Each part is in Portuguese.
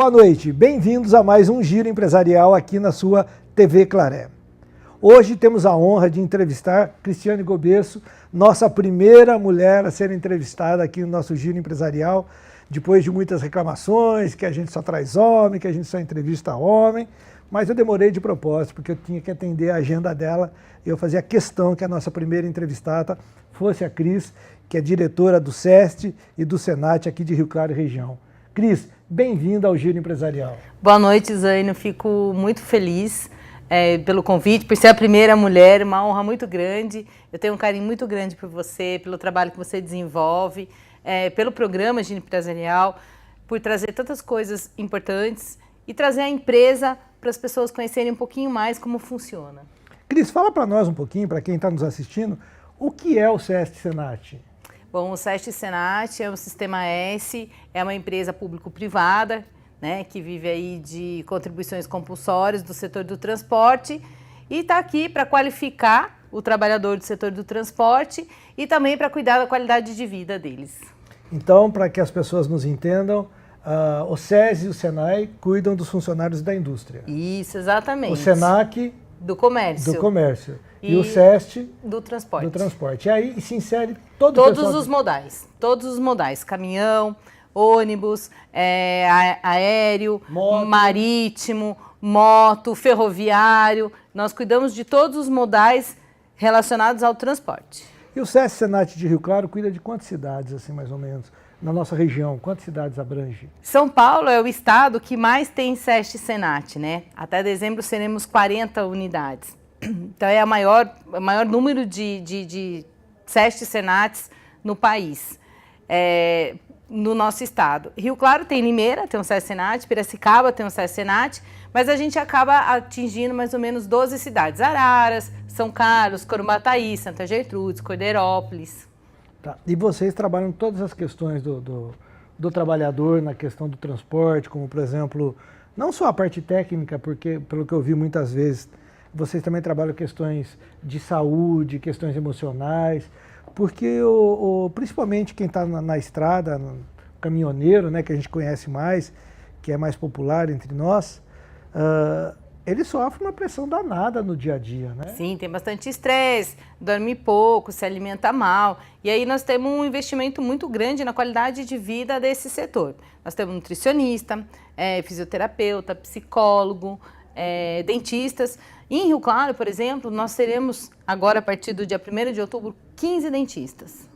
Boa noite, bem-vindos a mais um Giro Empresarial aqui na sua TV Claré. Hoje temos a honra de entrevistar Cristiane Gobesso, nossa primeira mulher a ser entrevistada aqui no nosso Giro Empresarial, depois de muitas reclamações, que a gente só traz homem, que a gente só entrevista homem, mas eu demorei de propósito, porque eu tinha que atender a agenda dela, e eu fazia questão que a nossa primeira entrevistada fosse a Cris, que é diretora do SEST e do Senat aqui de Rio Claro e região. Cris, bem-vinda ao Giro Empresarial. Boa noite, Zaino. Fico muito feliz pelo convite, por ser a primeira mulher, uma honra muito grande. Eu tenho um carinho muito grande por você, pelo trabalho que você desenvolve, pelo programa Giro Empresarial, por trazer tantas coisas importantes e trazer a empresa para as pessoas conhecerem um pouquinho mais como funciona. Cris, fala para nós um pouquinho, para quem está nos assistindo, o que é o SEST Senat? Bom, o SEST Senat é um Sistema S, é uma empresa público-privada, né, que vive aí de contribuições compulsórias do setor do transporte e está aqui para qualificar o trabalhador do setor do transporte e também para cuidar da qualidade de vida deles. Então, para que as pessoas nos entendam, o SES e o SENAI cuidam dos funcionários da indústria. Isso, exatamente. O SENAC do comércio. Do comércio. E o SEST do transporte. Do transporte. E aí se insere todos os modais. Todos os modais. Caminhão, ônibus, aéreo, marítimo, moto, ferroviário. Nós cuidamos de todos os modais relacionados ao transporte. E o SEST Senat de Rio Claro cuida de quantas cidades, assim, mais ou menos, na nossa região? Quantas cidades abrange? São Paulo é o estado que mais tem SEST Senat, né? Até dezembro seremos 40 unidades. Então é o maior número de SEST Senats no país, no nosso estado. Rio Claro tem Limeira, tem um SEST Senat, Piracicaba tem um SEST Senat, mas a gente acaba atingindo mais ou menos 12 cidades. Araras, São Carlos, Corumbataí, Santa Gertrudes, Cordeirópolis. Tá. E vocês trabalham em todas as questões do trabalhador, na questão do transporte, como por exemplo, não só a parte técnica, porque pelo que eu vi muitas vezes, vocês também trabalham questões de saúde, questões emocionais, porque principalmente quem está na estrada, o caminhoneiro, né, que a gente conhece mais, que é mais popular entre nós, ele sofre uma pressão danada no dia a dia, né? Sim, tem bastante estresse, dorme pouco, se alimenta mal. E aí nós temos um investimento muito grande na qualidade de vida desse setor. Nós temos nutricionista, fisioterapeuta, psicólogo, dentistas. Em Rio Claro, por exemplo, nós teremos agora, a partir do dia 1º de outubro, 15 dentistas.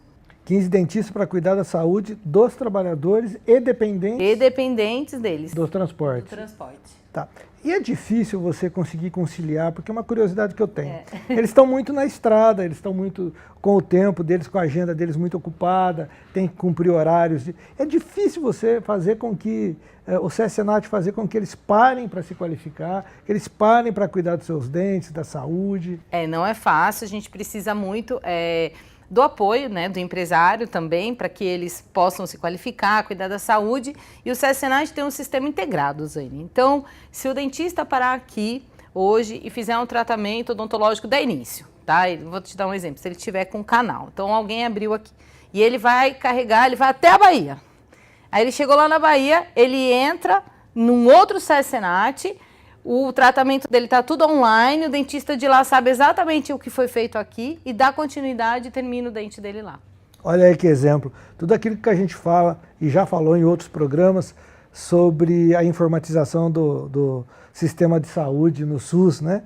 15 dentistas para cuidar da saúde dos trabalhadores e dependentes... E dependentes deles. Do transporte. Do transporte. Tá. E é difícil você conseguir conciliar, porque é uma curiosidade que eu tenho. Eles estão muito na estrada, eles estão muito com o tempo deles, com a agenda deles muito ocupada, tem que cumprir horários. É difícil você fazer com que, o SEST Senat fazer com que eles parem para se qualificar, que eles parem para cuidar dos seus dentes, da saúde. Não é fácil, a gente precisa muito... do apoio, né, do empresário também, para que eles possam se qualificar, cuidar da saúde. E o SEST Senat tem um sistema integrado, Zaine. Então, se o dentista parar aqui hoje e fizer um tratamento odontológico da início, tá? Vou te dar um exemplo, se ele tiver com um canal. Então, alguém abriu aqui e ele vai carregar, ele vai até a Bahia. Aí ele chegou lá na Bahia, ele entra num outro SEST Senat. O tratamento dele está tudo online, o dentista de lá sabe exatamente o que foi feito aqui e dá continuidade e termina o dente dele lá. Olha aí que exemplo. Tudo aquilo que a gente fala e já falou em outros programas sobre a informatização do sistema de saúde no SUS, né?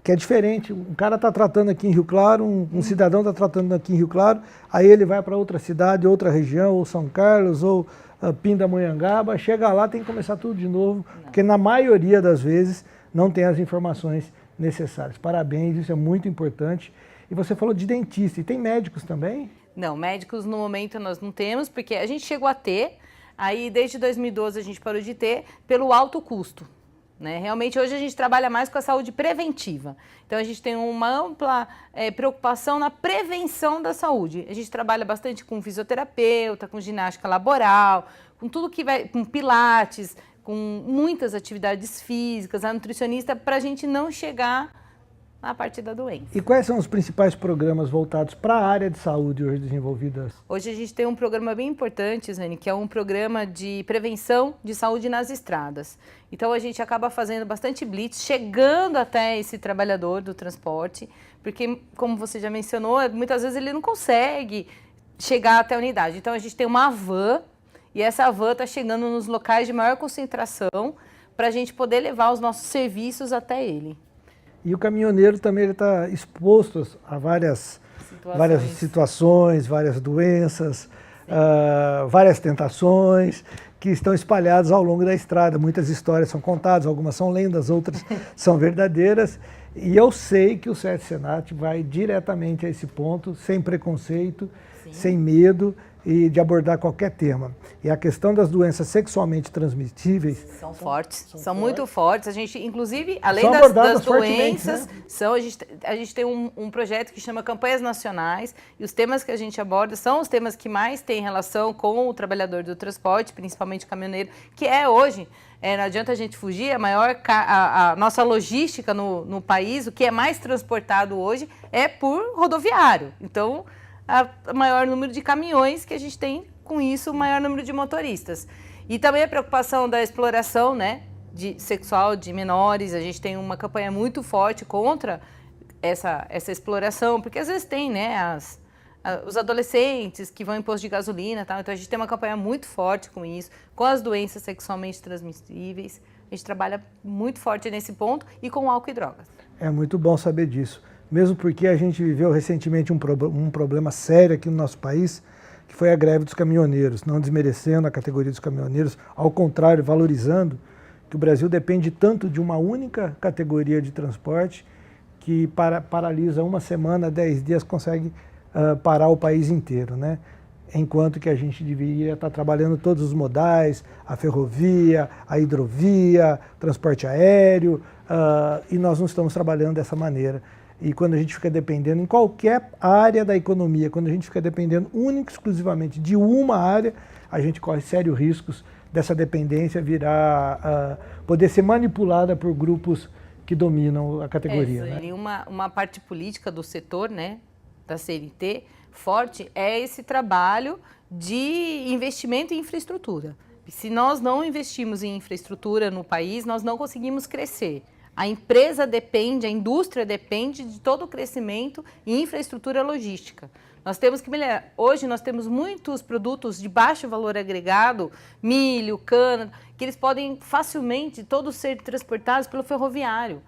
Que é diferente. Um cara está tratando aqui em Rio Claro, um cidadão está tratando aqui em Rio Claro, aí ele vai para outra cidade, outra região, ou São Carlos, ou Pindamonhangaba, chega lá, tem que começar tudo de novo, porque na maioria das vezes não tem as informações necessárias. Parabéns, isso é muito importante. E você falou de dentista, e tem médicos também? Não, médicos no momento nós não temos, porque a gente chegou a ter, aí desde 2012 a gente parou de ter, pelo alto custo. Né? Realmente hoje a gente trabalha mais com a saúde preventiva. Então a gente tem uma ampla preocupação na prevenção da saúde. A gente trabalha bastante com fisioterapeuta, com ginástica laboral, com tudo que vai, com pilates, com muitas atividades físicas, a nutricionista, para a gente não chegar na parte da doença. E quais são os principais programas voltados para a área de saúde hoje desenvolvidas? Hoje a gente tem um programa bem importante, Zane, que é um programa de prevenção de saúde nas estradas. Então a gente acaba fazendo bastante blitz, chegando até esse trabalhador do transporte, porque, como você já mencionou, muitas vezes ele não consegue chegar até a unidade. Então a gente tem uma van, e essa van está chegando nos locais de maior concentração para a gente poder levar os nossos serviços até ele. E o caminhoneiro também está exposto a várias situações, várias doenças, várias tentações que estão espalhadas ao longo da estrada. Muitas histórias são contadas, algumas são lendas, outras são verdadeiras. E eu sei que o SESC Senat vai diretamente a esse ponto, sem preconceito, sem medo e de abordar qualquer tema. E a questão das doenças sexualmente transmissíveis... São fortes, são muito fortes. A gente, inclusive, além das doenças, né? A gente tem um projeto que chama Campanhas Nacionais, e os temas que a gente aborda são os temas que mais têm relação com o trabalhador do transporte, principalmente o caminhoneiro, que é hoje, não adianta a gente fugir, a nossa logística no país, o que é mais transportado hoje é por rodoviário. Então, o maior número de caminhões que a gente tem, com isso, o maior número de motoristas. E também a preocupação da exploração, né, sexual de menores. A gente tem uma campanha muito forte contra essa exploração, porque às vezes tem, né, os adolescentes que vão em posto de gasolina, tal. Então a gente tem uma campanha muito forte com isso, com as doenças sexualmente transmissíveis. A gente trabalha muito forte nesse ponto e com álcool e drogas. É muito bom saber disso. Mesmo porque a gente viveu recentemente um problema sério aqui no nosso país, que foi a greve dos caminhoneiros, não desmerecendo a categoria dos caminhoneiros, ao contrário, valorizando que o Brasil depende tanto de uma única categoria de transporte que paralisa uma semana, 10 dias, consegue parar o país inteiro, né? Enquanto que a gente deveria estar trabalhando todos os modais, a ferrovia, a hidrovia, transporte aéreo, e nós não estamos trabalhando dessa maneira. E quando a gente fica dependendo, em qualquer área da economia, quando a gente fica dependendo única e exclusivamente de uma área, a gente corre sérios riscos dessa dependência poder ser manipulada por grupos que dominam a categoria. Né? Uma parte política do setor, né, da CNT, forte, é esse trabalho de investimento em infraestrutura. Se nós não investimos em infraestrutura no país, nós não conseguimos crescer. A empresa depende, a indústria depende de todo o crescimento em infraestrutura logística. Nós temos que melhorar. Hoje nós temos muitos produtos de baixo valor agregado, milho, cana, que eles podem facilmente todos ser transportados pelo ferroviário.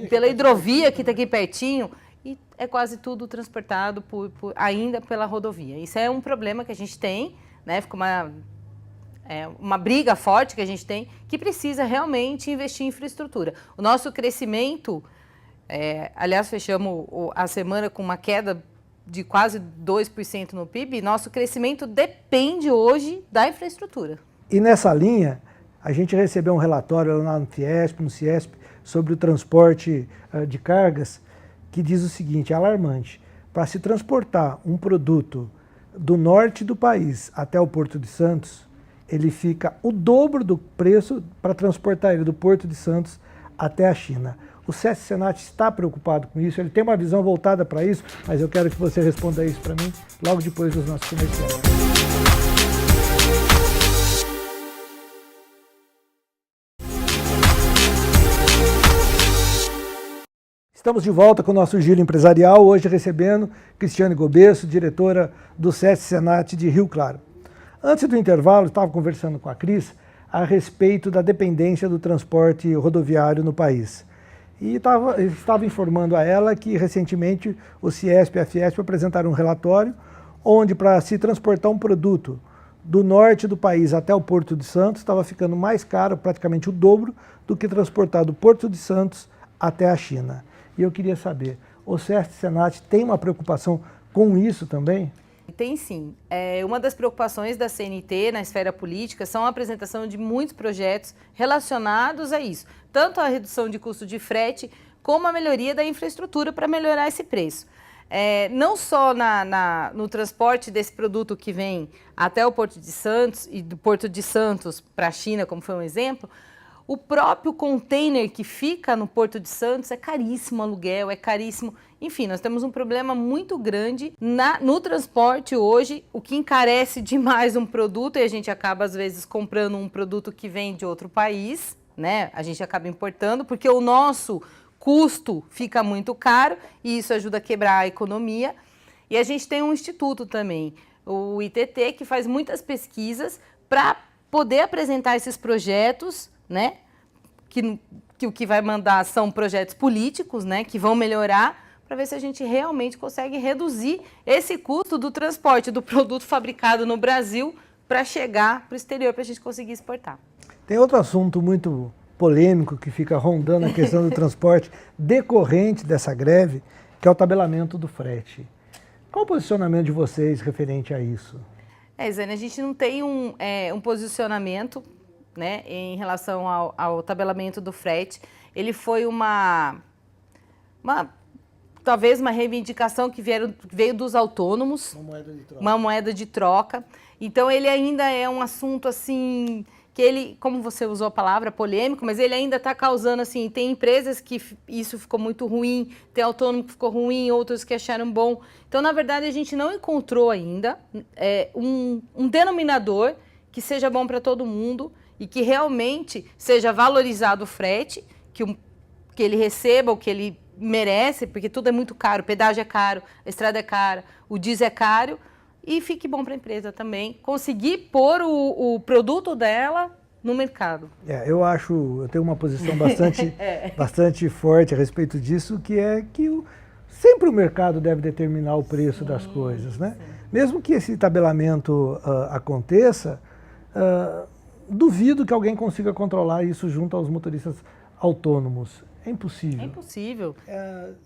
Pela hidrovia que está aqui pertinho. E é quase tudo transportado ainda pela rodovia. Isso é um problema que a gente tem, né? Fica uma briga forte que a gente tem, que precisa realmente investir em infraestrutura. O nosso crescimento, aliás, fechamos a semana com uma queda de quase 2% no PIB, nosso crescimento depende hoje da infraestrutura. E nessa linha, a gente recebeu um relatório lá no Fiesp, no Ciesp, sobre o transporte de cargas, que diz o seguinte, alarmante: para se transportar um produto do norte do país até o Porto de Santos, ele fica o dobro do preço para transportar ele do Porto de Santos até a China. O SESC Senat está preocupado com isso, ele tem uma visão voltada para isso, mas eu quero que você responda isso para mim logo depois dos nossos comerciais. Estamos de volta com o nosso giro empresarial, hoje recebendo Cristiane Gobesso, diretora do SESC Senat de Rio Claro. Antes do intervalo, estava conversando com a Cris a respeito da dependência do transporte rodoviário no país. E estava informando a ela que, recentemente, o Ciesp e a Fiesp apresentaram um relatório onde, para se transportar um produto do norte do país até o Porto de Santos, estava ficando mais caro, praticamente o dobro, do que transportar do Porto de Santos até a China. E eu queria saber, o SESC Senat tem uma preocupação com isso também? Tem sim. Uma das preocupações da CNT na esfera política são a apresentação de muitos projetos relacionados a isso. Tanto a redução de custo de frete, como a melhoria da infraestrutura para melhorar esse preço. Não só no transporte desse produto que vem até o Porto de Santos e do Porto de Santos para a China, como foi um exemplo, O próprio container que fica no Porto de Santos é caríssimo aluguel, é caríssimo. Enfim, nós temos um problema muito grande no transporte hoje, o que encarece demais um produto e a gente acaba, às vezes, comprando um produto que vem de outro país, né? A gente acaba importando porque o nosso custo fica muito caro e isso ajuda a quebrar a economia. E a gente tem um instituto também, o ITT, que faz muitas pesquisas para poder apresentar esses projetos, né? Que o que vai mandar são projetos políticos, né? Que vão melhorar para ver se a gente realmente consegue reduzir esse custo do transporte do produto fabricado no Brasil para chegar para o exterior, para a gente conseguir exportar. Tem outro assunto muito polêmico que fica rondando a questão do transporte decorrente dessa greve, que é o tabelamento do frete. Qual o posicionamento de vocês referente a isso? Zane, a gente não tem um posicionamento, né, em relação ao tabelamento do frete. Ele foi talvez uma reivindicação que veio dos autônomos, uma moeda de troca. Então ele ainda é um assunto assim que ele, como você usou a palavra, polêmico, mas ele ainda está causando assim, tem empresas que isso ficou muito ruim, tem autônomo que ficou ruim, outros que acharam bom. Então, na verdade, a gente não encontrou ainda um denominador que seja bom para todo mundo e que realmente seja valorizado o frete, que ele receba o que ele merece, porque tudo é muito caro, o pedágio é caro, a estrada é cara, o diesel é caro, e fique bom para a empresa também, conseguir pôr o produto dela no mercado. Eu tenho uma posição bastante forte a respeito disso, que é que sempre o mercado deve determinar o preço das coisas, né? Sim. Mesmo que esse tabelamento aconteça, duvido que alguém consiga controlar isso junto aos motoristas autônomos. É impossível. É impossível.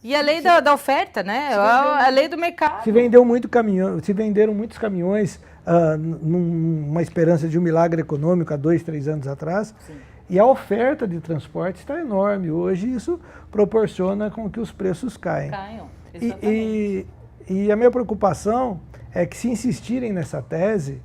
E a lei da oferta, né? A lei do mercado. Se venderam muitos caminhões numa esperança de um milagre econômico há 2, 3 anos atrás. Sim. E a oferta de transporte está enorme. Hoje isso proporciona com que os preços caiam. Exatamente. E a minha preocupação é que, se insistirem nessa tese,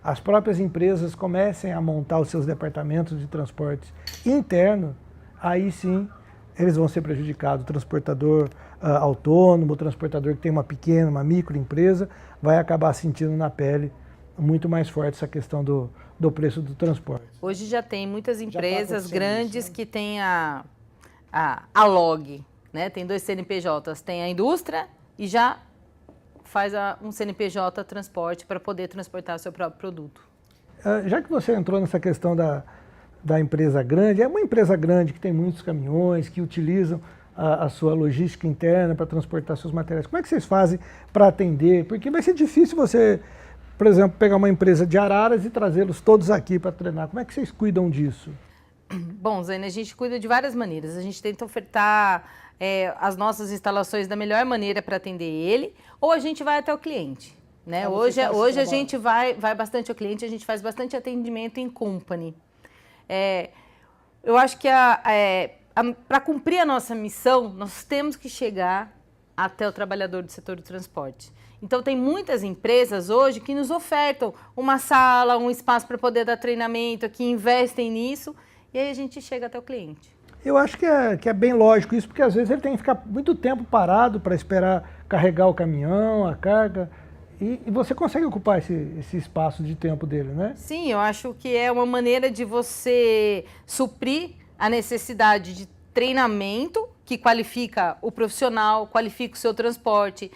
as próprias empresas comecem a montar os seus departamentos de transporte interno, aí sim eles vão ser prejudicados. O transportador autônomo, o transportador que tem uma microempresa, vai acabar sentindo na pele muito mais forte essa questão do preço do transporte. Hoje já tem muitas empresas grandes isso, né? Que tem a LOG, né? Tem 2 CNPJs, tem a indústria e já faz um CNPJ transporte para poder transportar o seu próprio produto. Já que você entrou nessa questão da empresa grande, é uma empresa grande que tem muitos caminhões, que utilizam a sua logística interna para transportar seus materiais. Como é que vocês fazem para atender? Porque vai ser difícil você, por exemplo, pegar uma empresa de Araras e trazê-los todos aqui para treinar. Como é que vocês cuidam disso? Bom, Zane, a gente cuida de várias maneiras. A gente tenta ofertar as nossas instalações da melhor maneira para atender ele, ou a gente vai até o cliente. Né? Hoje a gente vai bastante ao cliente, a gente faz bastante atendimento em company. Eu acho que para cumprir a nossa missão, nós temos que chegar até o trabalhador do setor do transporte. Então, tem muitas empresas hoje que nos ofertam uma sala, um espaço para poder dar treinamento, que investem nisso, e aí a gente chega até o cliente. Eu acho que é bem lógico isso, porque às vezes ele tem que ficar muito tempo parado para esperar carregar o caminhão, a carga. E você consegue ocupar esse espaço de tempo dele, né? Sim, eu acho que é uma maneira de você suprir a necessidade de treinamento que qualifica o profissional, qualifica o seu transporte,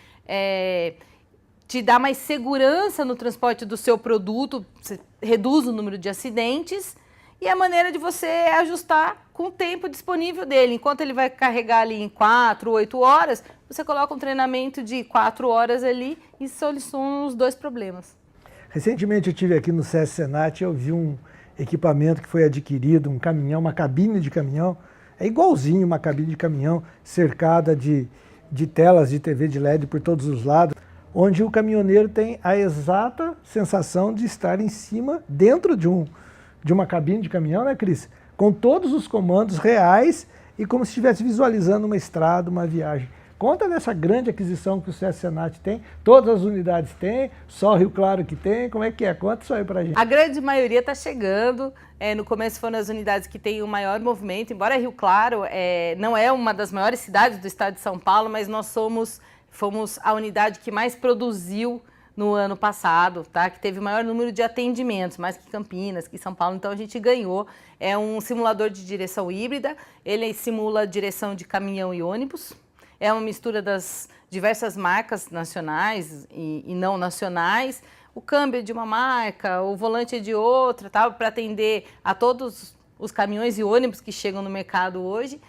te dá mais segurança no transporte do seu produto, você reduz o número de acidentes e a maneira de você ajustar com o tempo disponível dele. Enquanto ele vai carregar ali em 4, 8 horas, você coloca um treinamento de 4 horas ali e soluciona os 2 problemas. Recentemente eu estive aqui no SESC Senat e eu vi um equipamento que foi adquirido, um caminhão, uma cabine de caminhão, é igualzinho uma cabine de caminhão cercada de telas de TV de LED por todos os lados, onde o caminhoneiro tem a exata sensação de estar em cima, dentro de uma cabine de caminhão, né, Cris? Com todos os comandos reais e como se estivesse visualizando uma estrada, uma viagem. Conta dessa grande aquisição que o SESC Senat tem. Todas as unidades têm, só Rio Claro que tem. Como é que é? Conta isso aí pra gente. A grande maioria está chegando. No começo foram as unidades que têm o maior movimento. Embora Rio Claro não é uma das maiores cidades do estado de São Paulo, mas nós fomos a unidade que mais produziu no ano passado, tá? Que teve o maior número de atendimentos, mais que Campinas, que São Paulo. Então a gente ganhou. É um simulador de direção híbrida. Ele simula direção de caminhão e ônibus. É uma mistura das diversas marcas nacionais e não nacionais. O câmbio é de uma marca, o volante é de outra, tá? Para atender a todos os caminhões e ônibus que chegam no mercado hoje.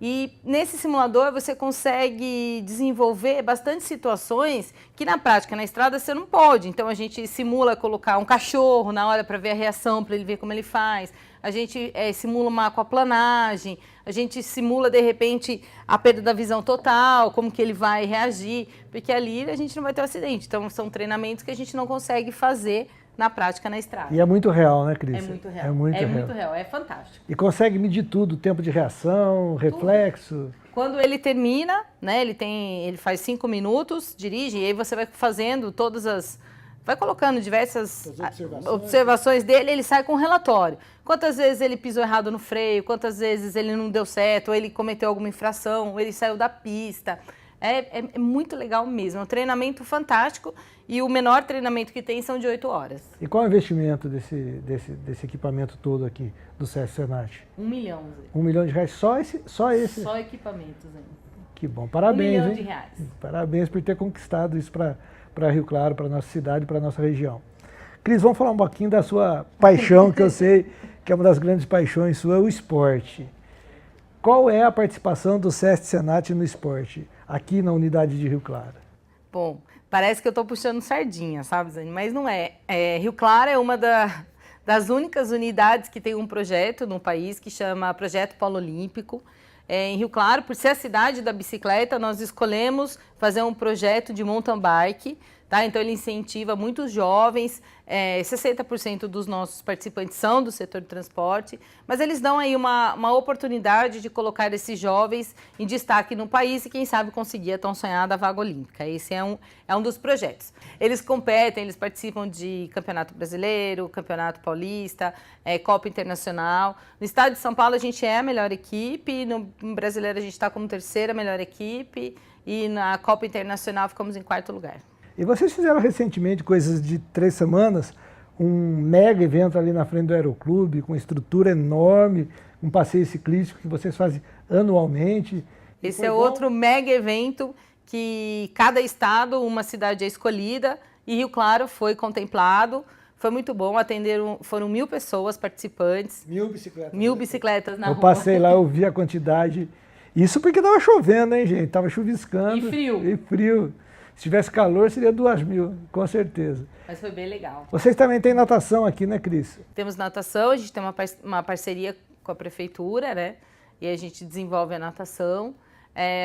E nesse simulador você consegue desenvolver bastante situações que na prática, na estrada, você não pode. Então a gente simula colocar um cachorro na hora para ver a reação, para ele ver como ele faz. A gente simula uma aquaplanagem, a gente simula, de repente, a perda da visão total, como que ele vai reagir, porque ali a gente não vai ter um acidente. Então são treinamentos que a gente não consegue fazer na prática na estrada. E é muito real, né, Cris? É muito real. É muito real. Muito real, é fantástico. E consegue medir tudo, tempo de reação, reflexo. Quando ele termina, né, ele faz 5 minutos, dirige, e aí você vai fazendo vai colocando diversas observações dele, ele sai com um relatório. Quantas vezes ele pisou errado no freio, quantas vezes ele não deu certo, ou ele cometeu alguma infração, ou ele saiu da pista. É muito legal mesmo, é um treinamento fantástico e o menor treinamento que tem são de 8 horas. E qual é o investimento desse equipamento todo aqui, do SESC Senat? 1 milhão. R$1 milhão, só esse? Só equipamentos, hein? Que bom, parabéns, R$1 milhão. hein? Parabéns por ter conquistado isso para Rio Claro, para nossa cidade, para nossa região. Cris, vamos falar um pouquinho da sua paixão, que eu sei que é uma das grandes paixões sua, o esporte. Qual é a participação do SESC Senat no esporte, aqui na unidade de Rio Claro? Bom, parece que eu estou puxando sardinha, sabe, Zane? Mas não é. Rio Claro é uma das únicas unidades que tem um projeto no país que chama Projeto Polo Olímpico. Em Rio Claro, por ser a cidade da bicicleta, nós escolhemos fazer um projeto de mountain bike. Tá? Então, ele incentiva muitos jovens, 60% dos nossos participantes são do setor de transporte, mas eles dão aí uma oportunidade de colocar esses jovens em destaque no país e, quem sabe, conseguir a tão sonhada vaga olímpica. Esse é um dos projetos. Eles competem, eles participam de Campeonato Brasileiro, Campeonato Paulista, Copa Internacional. No estado de São Paulo, a gente é a melhor equipe, no Brasileiro, a gente está como terceira melhor equipe e na Copa Internacional ficamos em 4º lugar. E vocês fizeram recentemente, coisas de 3 semanas, um mega evento ali na frente do Aeroclube, com estrutura enorme, um passeio ciclístico que vocês fazem anualmente. Esse é outro mega evento que cada estado, uma cidade é escolhida e Rio Claro foi contemplado. Foi muito bom, foram 1.000 pessoas participantes. 1.000 bicicletas. 1.000 bicicletas na rua. Eu passei lá, eu vi a quantidade. Isso porque estava chovendo, hein, gente? Estava chuviscando. E frio. Se tivesse calor, seria 2.000, com certeza. Mas foi bem legal. Vocês também têm natação aqui, né, Cris? Temos natação, a gente tem uma parceria com a prefeitura, né? E a gente desenvolve a natação.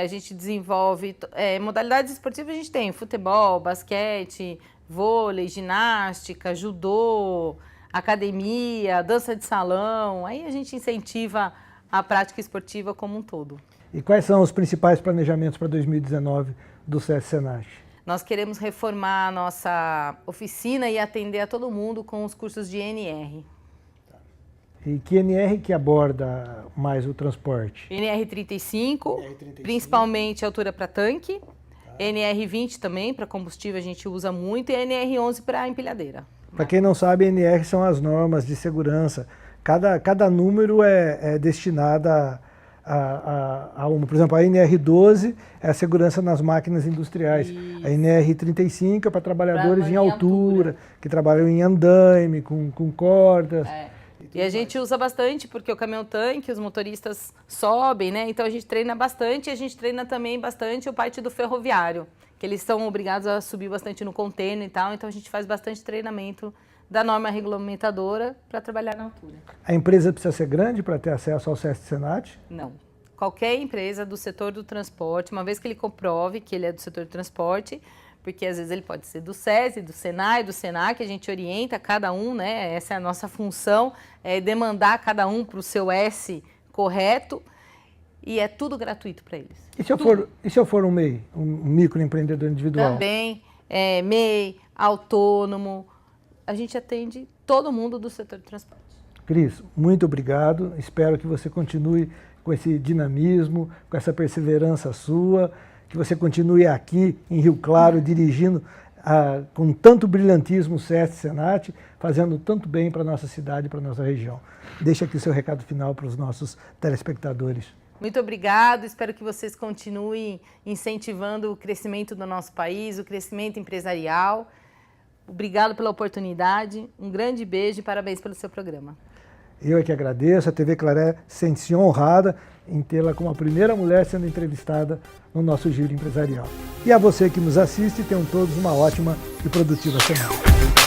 A gente desenvolve modalidades esportivas, a gente tem futebol, basquete, vôlei, ginástica, judô, academia, dança de salão. Aí a gente incentiva a prática esportiva como um todo. E quais são os principais planejamentos para 2019 do SESC Senat? Nós queremos reformar a nossa oficina e atender a todo mundo com os cursos de NR. E que NR que aborda mais o transporte? NR35, principalmente altura para tanque. NR20 também, para combustível a gente usa muito. E NR11 para empilhadeira. Para quem não sabe, NR são as normas de segurança. Cada número é destinado a uma. Por exemplo, a NR12 é a segurança nas máquinas industriais. Isso. A NR35 é para trabalhadores em altura, que trabalham em andaime, com cordas. E a gente usa bastante porque o caminhão-tanque, os motoristas sobem, né? Então a gente treina bastante e a gente treina também bastante o parte do ferroviário, que eles são obrigados a subir bastante no container e tal. Então a gente faz bastante treinamento da norma regulamentadora para trabalhar na altura. A empresa precisa ser grande para ter acesso ao SESC Senat? Não. Qualquer empresa do setor do transporte, uma vez que ele comprove que ele é do setor do transporte, porque às vezes ele pode ser do SESI, do SENAI, do SENAC, a gente orienta cada um, né? Essa é a nossa função, demandar cada um para o seu S correto. e é tudo gratuito para eles. E se eu for um MEI, um microempreendedor individual? Também, MEI, autônomo, a gente atende todo mundo do setor de transporte. Cris, muito obrigado. Espero que você continue com esse dinamismo, com essa perseverança sua, que você continue aqui em Rio Claro, dirigindo com tanto brilhantismo o SESC Senat, fazendo tanto bem para a nossa cidade e para a nossa região. Deixa aqui o seu recado final para os nossos telespectadores. Muito obrigado, espero que vocês continuem incentivando o crescimento do nosso país, o crescimento empresarial. Obrigado pela oportunidade, um grande beijo e parabéns pelo seu programa. Eu é que agradeço, a TV Claré sente-se honrada em tê-la como a primeira mulher sendo entrevistada no nosso Giro Empresarial. E a você que nos assiste, tenham todos uma ótima e produtiva semana.